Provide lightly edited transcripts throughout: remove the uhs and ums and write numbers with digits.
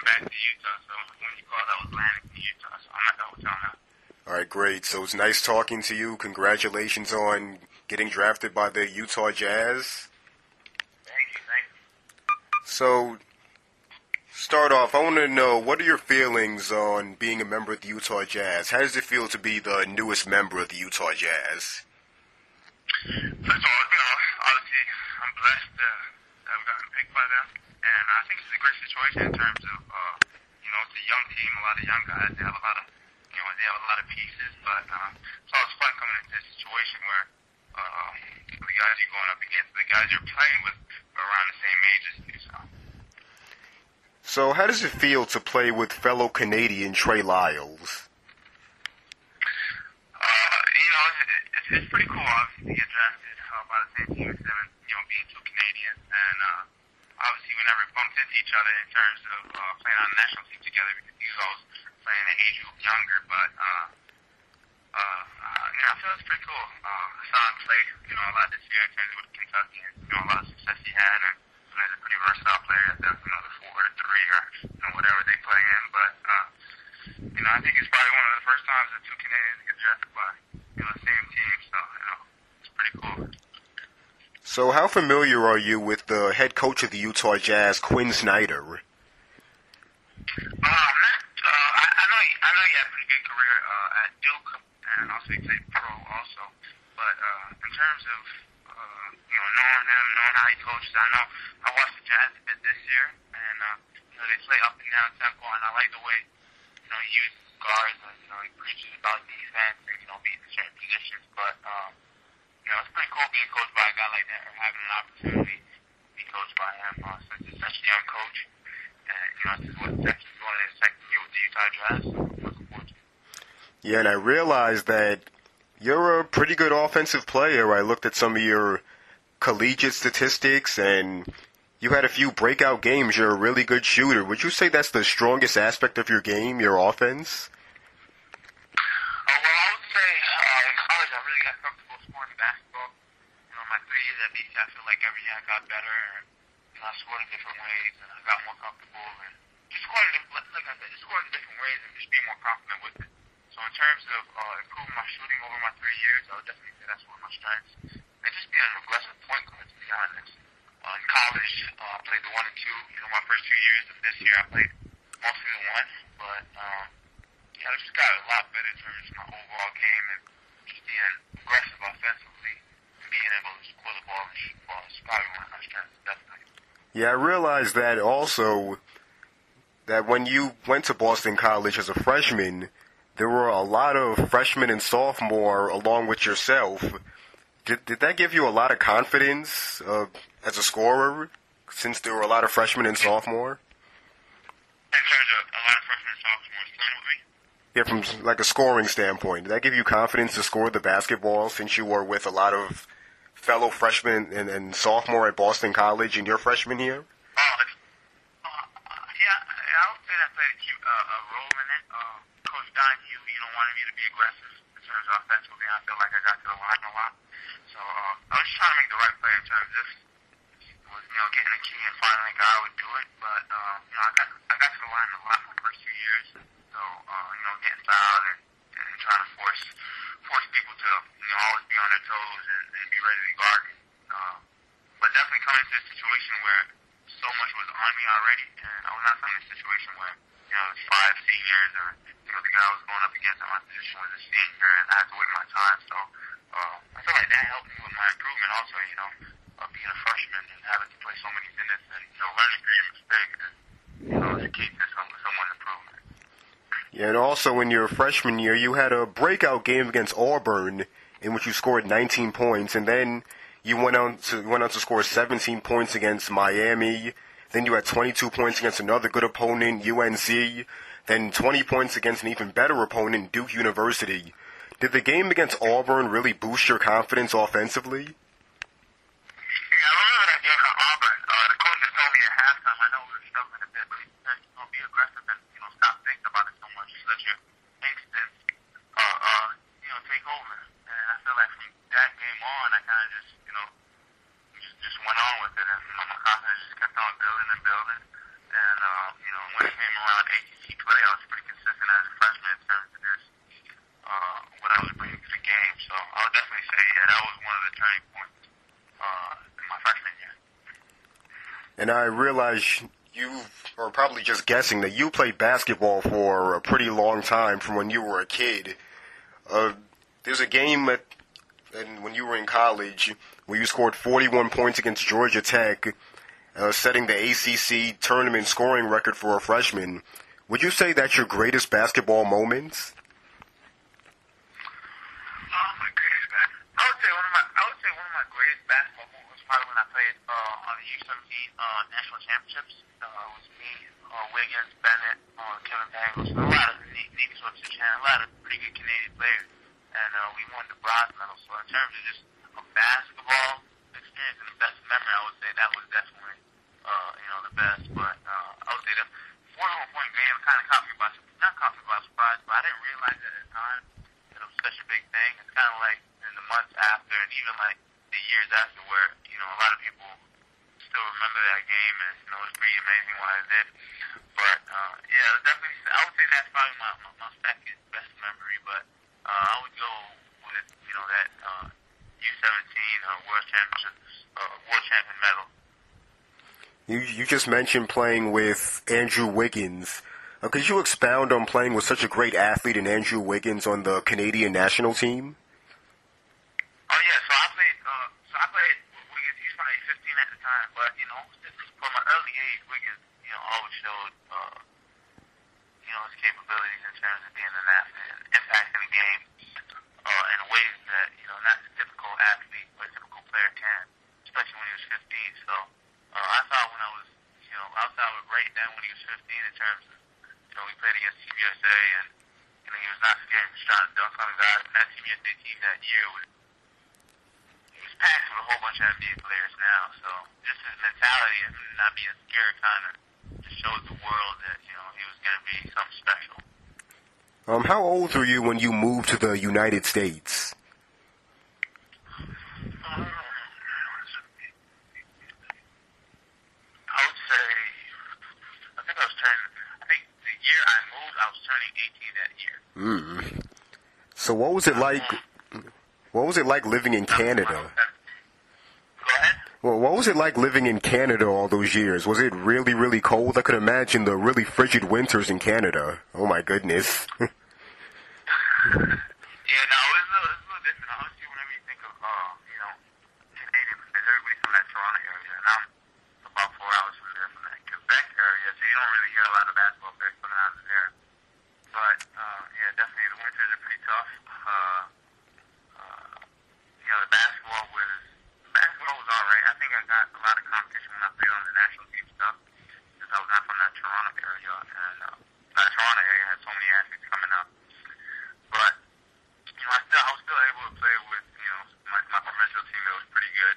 back to Utah. So when you called, I was landing in Utah. So I'm at the hotel now. All right, great. So it's nice talking to you. Congratulations on getting drafted by the Utah Jazz. Thank you. So, start off, I want to know, what are your feelings on being a member of the Utah Jazz? How does it feel to be the newest member of the Utah Jazz? First of all, obviously I'm blessed to have gotten picked by them. And I think it's a great situation in terms of, it's a young team, a lot of young guys. They have a lot of, they have a lot of pieces. But it's always fun coming into a situation where the guys you're going up against, the guys you're playing with, are around the same age as you. So how does it feel to play with fellow Canadian Trey Lyles? It's pretty cool, obviously, to get drafted by the same team as them, and, being two Canadians. And obviously we never bumped into each other in terms of playing on the national team together because he was always playing an age group younger. But, I feel it's pretty cool. I saw him play, a lot this year in terms of with Kentucky and, a lot of success he had. And he's a pretty versatile player at the 4 or the 3 or, whatever they play in. But, I think it's probably one of the first times that two Canadians get drafted by, the same team. So, it's pretty cool. So how familiar are you with the head coach of the Utah Jazz, Quinn Snyder? I know he had a pretty good career at Duke, and also he played pro also. But in terms of knowing him, knowing how he coaches, I know I watched the Jazz a bit this year, and they play up and down tempo, and I like the way he uses guards, and he preaches about defense and being in certain positions. But it's pretty cool being coached by a guy like that, or having an opportunity to be coached by him, since he's such a young coach. And, this is what Texas is going in his second year with the Utah Jazz, so I'm looking forward to it. Yeah, and I realized that you're a pretty good offensive player. I looked at some of your collegiate statistics, and you had a few breakout games. You're a really good shooter. Would you say that's the strongest aspect of your game, your offense? Well, I would say in college I really got comfortable scoring basketball. My 3 years at BC, I feel like every year I got better, and I scored in different ways, and I got more comfortable, and just scoring, like I said, just scoring in different ways and just being more confident with it. So in terms of improving my shooting over my 3 years, I would definitely say that's one of my strengths. And just being an aggressive point guard, to be honest. In college, I played the 1 and 2. My first 2 years of this year, I played mostly the 1. But, I just got a lot better in terms of my overall game and just being aggressive offensively and being able to score the ball and shoot the ball is probably one of my strengths, definitely. Yeah, I realized that also, that when you went to Boston College as a freshman, there were a lot of freshmen and sophomore along with yourself. Did that give you a lot of confidence as a scorer, since there were a lot of freshmen and sophomore? In terms of a lot of freshmen and sophomores playing with me? Yeah, from like a scoring standpoint. Did that give you confidence to score the basketball since you were with a lot of fellow freshmen and sophomore at Boston College and your freshman here? I would say that played a role in it. Coach Donahue, wanted me to be aggressive in terms of offensively. I feel like I got to the line a lot. So I was just trying to make the right play in terms of getting a key and finding a guy who would do it. But I got to the line a lot my first 2 years. So getting fouled and trying to force people to always be on their toes and be ready to guard me. But definitely coming into a situation where so much was on me already, and I was not in a situation where there's 5 seniors or the guy I was going up against in my position was a senior, and I had to wait my time. So I feel like that helped me with my improvement also, being a freshman and having to play so many minutes and learning through your mistakes is the key to someone's improvement. Yeah, and also in your freshman year, you had a breakout game against Auburn in which you scored 19 points, and then you went on to score 17 points against Miami. Then you had 22 points against another good opponent, UNC. Then 20 points against an even better opponent, Duke University. Did the game against Auburn really boost your confidence offensively? Yeah, I remember that game at Auburn. The coach just told me at halftime, I know we were struggling a bit, but he said, be aggressive and, stop thinking about it so much. Just let your instincts, take over. And I feel like from that game on, I kind of just, just went on with it. And, my confidence just kept on building and building. And, when it came ACC play, I was pretty consistent as a freshman in terms of just what I was bringing to the game. So I would definitely say, yeah, that was one of the turning points in my freshman year. And I realize you are probably just guessing that you played basketball for a pretty long time from when you were a kid. There's a game when you were in college where you scored 41 points against Georgia Tech, setting the ACC tournament scoring record for a freshman. Would you say that's your greatest basketball moment? I would say one of my greatest basketball moments was probably when I played on the U17 national championships. It was me, Wiggins, Bennett, Kevin Pangos, a lot of Nick Switzer, a lot of pretty good Canadian players, and we won the bronze medal. So in terms of just a basketball experience and the best memory, I would say that was definitely the best. But I would say the 41-point game kind of caught me by surprise, but I didn't realize at the time that it was such a big thing. It's kind of like in the months after and even like the years after where, a lot of people still remember that game, and, it was pretty amazing what I did. But, yeah, definitely, I would say that's probably my second best memory, but I would go with, that U17 world champion medal. You just mentioned playing with Andrew Wiggins. Could you expound on playing with such a great athlete in Andrew Wiggins on the Canadian national team? Oh yeah, so I played with Wiggins. He was probably 15 at the time, but from an early age, Wiggins, always showed, his capabilities in terms of being an athlete and impacting the game in ways that not a typical athlete or a typical player can, especially when he was 15. So I thought when I was, right then when he was 15 in terms of, we played against Team USA and he was not scared. He was trying to dunk on guys, and that Team USA team that year was packed with a whole bunch of NBA players now, so just his mentality and not being scared kind of just showed the world that, he was going to be something special. How old were you when you moved to the United States? I would say, I think the year I moved, I was turning 18 that year. So what was it like? What was it like living in Canada? Go ahead. Well, what was it like living in Canada all those years? Was it really, really cold? I could imagine the really frigid winters in Canada. Oh my goodness. Yeah, no, it's a little different. Obviously, whenever you think of, Canadian, because everybody's from that Toronto area, and I'm about 4 hours from there, from that Quebec area, so you don't really hear a lot of basketball players coming out of there. But, yeah, definitely the winters are pretty tough. The basketball was all right. I think I got a lot of competition when I played on the national team stuff, because I was not from that Toronto area, and that Toronto area had so many athletes coming up. But, I was still able to play with, my provincial team that was pretty good.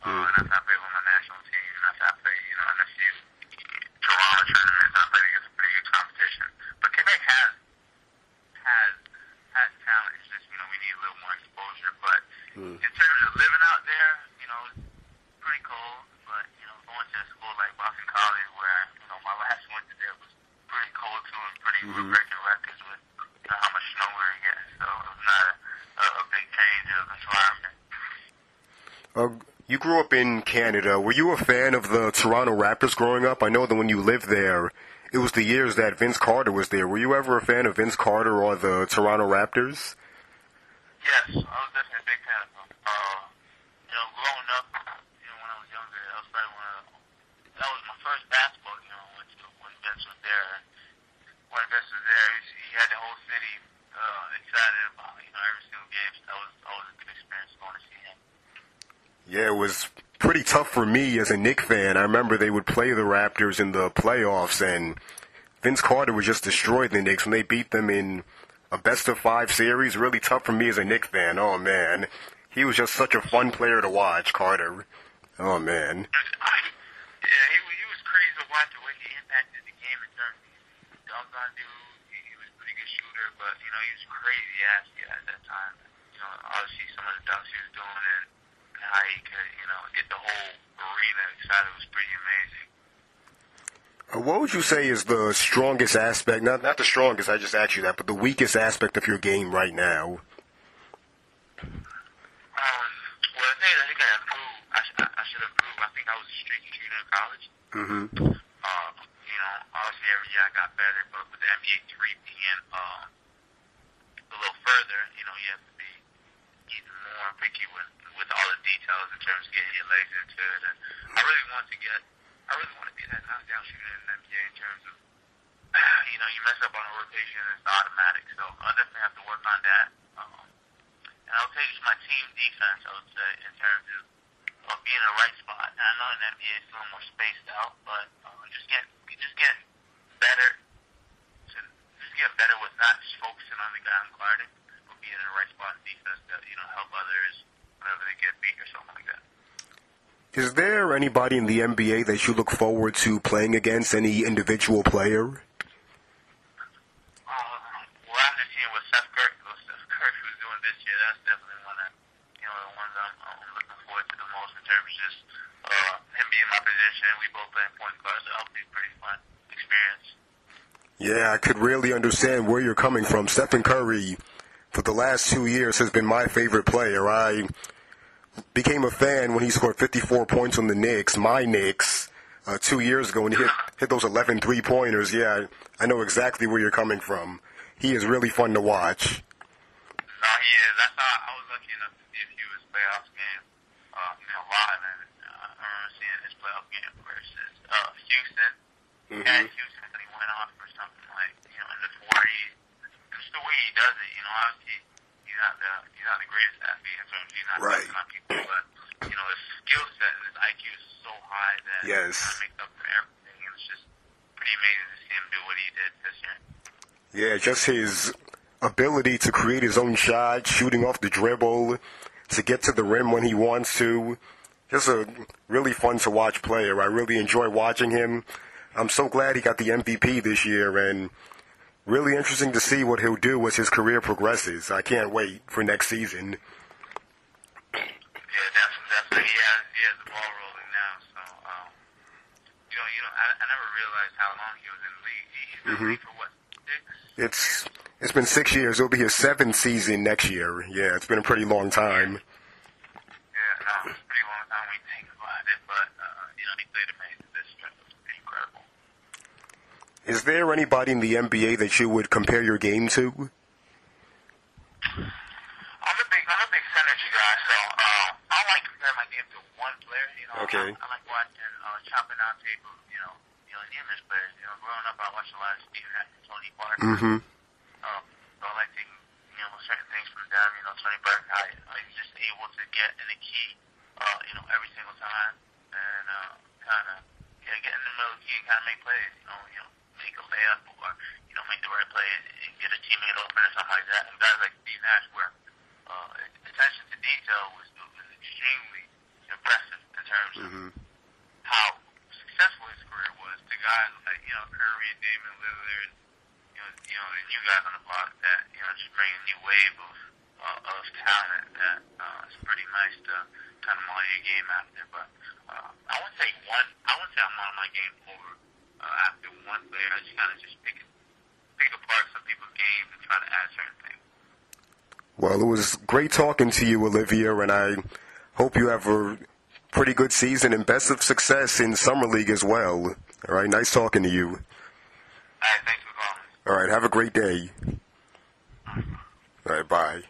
And after I played with my national team, and after I played, in a few Toronto tournaments, I played against pretty good competition. But Quebec has talent. It's just, we need a little more exposure. But in terms of living out there, it's pretty cold. But, going to a school like Boston College where, my last winter there was pretty cold too, and pretty breaking records with, how much snow we were getting. So it was not a big change of environment. You grew up in Canada. Were you a fan of the Toronto Raptors growing up? I know that when you lived there, it was the years that Vince Carter was there. Were you ever a fan of Vince Carter or the Toronto Raptors? Yes, I was definitely a big fan of them. Growing up, when I was younger, that was my first basketball game I went to when Vince was there. When Vince was there, he had the whole city excited about, every single game. So that was always a good experience going to see him. Yeah, it was pretty tough for me as a Knicks fan. I remember they would play the Raptors in the playoffs, and Vince Carter would just destroy the Knicks when they beat them in a best-of-5 series. Really tough for me as a Knicks fan. Oh, man. He was just such a fun player to watch, Carter. Oh, man. Yeah, he was crazy to watch the way he impacted the game in terms of dunked on dudes. He was a pretty good shooter, but, he was crazy athlete at that time. Obviously some of the dunks he was doing and how he could, get the whole arena excited was pretty amazing. What would you say is the strongest aspect, not the strongest, I just asked you that, but the weakest aspect of your game right now? Well, the thing that I think I improved, I should improve. I think I was a streaky shooter in college. Mm-hmm. Obviously every year I got better, but with the NBA 3 being a little further, you have to be even more picky with all the details in terms of getting your legs into it. And I really want to be that knockdown shooter in the NBA in terms of, you mess up on a rotation, it's automatic. So I'll definitely have to work on that. And I would say just my team defense, I would say, in terms of being in the right spot. And I know in the NBA it's a little more spaced out, but just getting better. Just getting better with not just focusing on the guy I'm guarding, but being in the right spot in defense to, help others whenever they get beat or something like that. Is there anybody in the NBA that you look forward to playing against, any individual player? Well, after seeing what Steph Curry was doing this year, that's definitely one that, the ones I'm looking forward to the most in terms of just him being in my position. We both playing point guard, so that'll be a pretty fun experience. Yeah, I could really understand where you're coming from. Stephen Curry, for the last 2 years, has been my favorite player. I became a fan when he scored 54 points on the Knicks, my Knicks, 2 years ago, and he hit those 11 three-pointers. Yeah, I know exactly where you're coming from. He is really fun to watch. No, he is. I was lucky enough to see a few of his playoff games, live, and I remember seeing his playoff game versus Houston. Mm-hmm. And Houston, he went off for something like, in the 40s. Just the way he does it, obviously he's not the greatest athlete in terms of he's not right. on people, but his skill set and his IQ is so high that yes. he makes up for everything, and it's just pretty amazing to see him do what he did this year. Yeah, just his ability to create his own shot, shooting off the dribble, to get to the rim when he wants to. Just a really fun to watch player. I really enjoy watching him. I'm so glad he got the MVP this year, and really interesting to see what he'll do as his career progresses. I can't wait for next season. Yeah, definitely. He has the ball rolling now, so I never realized how long he was in the league. He's been in the league for what, 6? It's been 6 years. It'll be his 7th season next year. Yeah, it's been a pretty long time. Yeah, no, it's a pretty long time when you think about it, but he played amazing this year. It was pretty incredible. Is there anybody in the NBA that you would compare your game to? I'm a big synergy guy, so I don't like comparing my game to one player. Okay. I like watching, chopping out tape of, numerous players. Growing up, I watched a lot of Steve Nash and Tony Parker. Mm-hmm. So I like taking, certain things from them. Tony Parker, how he's just able to get in the key, every single time, and get in the middle of the key and kind of make plays. Make a layup or make the right play and get a teammate open or something like that. And guys like Steve Nash, where attention to detail was extremely impressive in terms of how successful his career was. To guys like Curry and Damon Lillard, the new guys on the block that just bring a new wave of talent that is pretty nice to kind of model your game after. But I wouldn't say I'm on my game over after one player. I just kind of pick apart some people's games and try to add certain things. Well, it was great talking to you, Olivier, and I hope you have a pretty good season and best of success in Summer League as well. All right, nice talking to you. All right, thanks for calling. All right, have a great day. All right, bye.